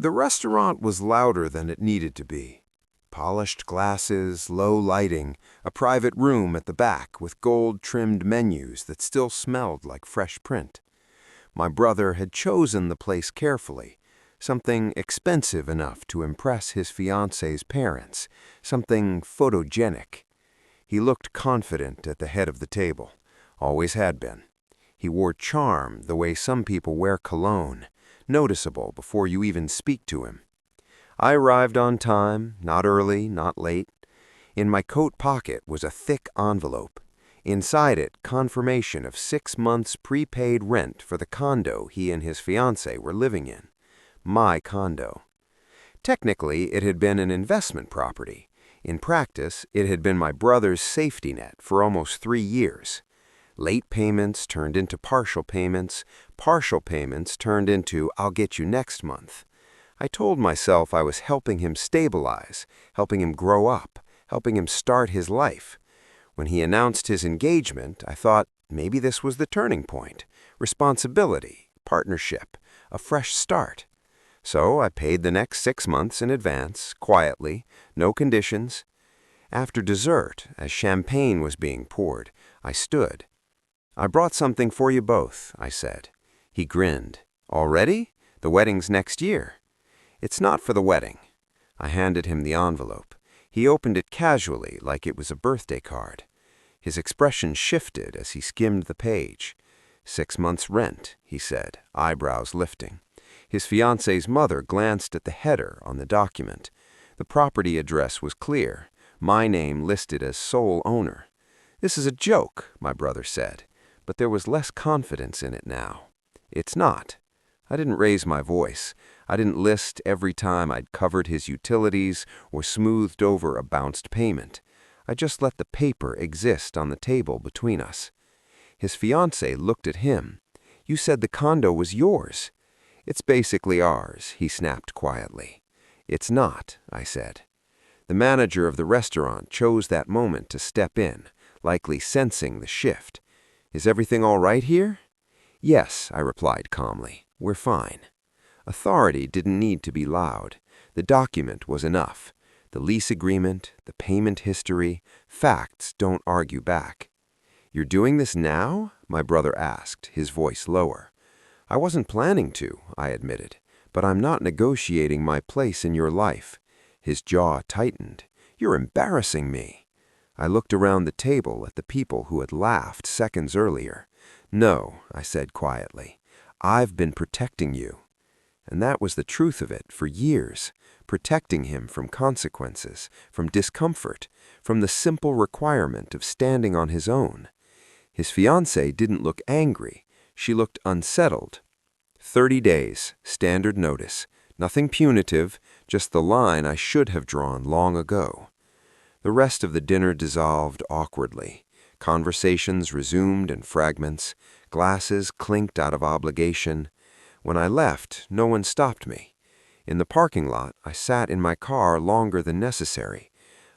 The restaurant was louder than it needed to be. Polished glasses, low lighting, a private room at the back with gold-trimmed menus that still smelled like fresh print. My brother had chosen the place carefully, something expensive enough to impress his fiancée's parents, something photogenic. He looked confident at the head of the table, always had been. He wore charm the way some people wear cologne, noticeable before you even speak to him. I arrived on time, not early, not late. In my coat pocket was a thick envelope. Inside it, confirmation of 6 months prepaid rent for the condo he and his fiancée were living in. My condo. Technically, it had been an investment property. In practice, it had been my brother's safety net for almost 3 years. Late payments turned into partial payments turned into "I'll get you next month." I told myself I was helping him stabilize, helping him grow up, helping him start his life. When he announced his engagement, I thought maybe this was the turning point. Responsibility, partnership, a fresh start. So I paid the next 6 months in advance, quietly, no conditions. After dessert, as champagne was being poured, I stood. "I brought something for you both," I said. He grinned. "Already? The wedding's next year." "It's not for the wedding." I handed him the envelope. He opened it casually, like it was a birthday card. His expression shifted as he skimmed the page. 6 months' rent, he said, eyebrows lifting. His fiancée's mother glanced at the header on the document. The property address was clear, my name listed as sole owner. "This is a joke," my brother said, but there was less confidence in it now. "It's not." I didn't raise my voice. I didn't list every time I'd covered his utilities or smoothed over a bounced payment. I just let the paper exist on the table between us. His fiancée looked at him. "You said the condo was yours." "It's basically ours," he snapped quietly. "It's not," I said. The manager of the restaurant chose that moment to step in, likely sensing the shift. "Is everything all right here?" "Yes," I replied calmly. "We're fine." Authority didn't need to be loud. The document was enough. The lease agreement, the payment history, facts don't argue back. "You're doing this now?" my brother asked, his voice lower. "I wasn't planning to," I admitted, "but I'm not negotiating my place in your life." His jaw tightened. "You're embarrassing me." I looked around the table at the people who had laughed seconds earlier. "No," I said quietly. "I've been protecting you." And that was the truth of it for years, protecting him from consequences, from discomfort, from the simple requirement of standing on his own. His fiancée didn't look angry. She looked unsettled. 30 days, standard notice. Nothing punitive, just the line I should have drawn long ago. The rest of the dinner dissolved awkwardly. Conversations resumed in fragments. Glasses clinked out of obligation. When I left, no one stopped me. In the parking lot, I sat in my car longer than necessary.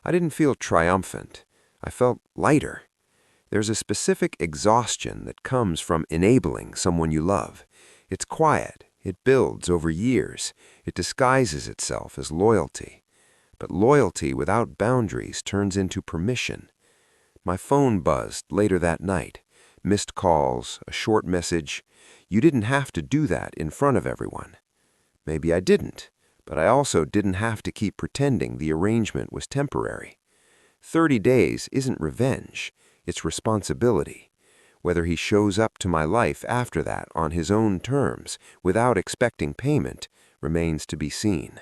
I didn't feel triumphant. I felt lighter. There's a specific exhaustion that comes from enabling someone you love. It's quiet. It builds over years. It disguises itself as loyalty. But loyalty without boundaries turns into permission. My phone buzzed later that night. Missed calls, a short message. "You didn't have to do that in front of everyone." Maybe I didn't, but I also didn't have to keep pretending the arrangement was temporary. 30 days isn't revenge, it's responsibility. Whether he shows up to my life after that on his own terms, without expecting payment, remains to be seen.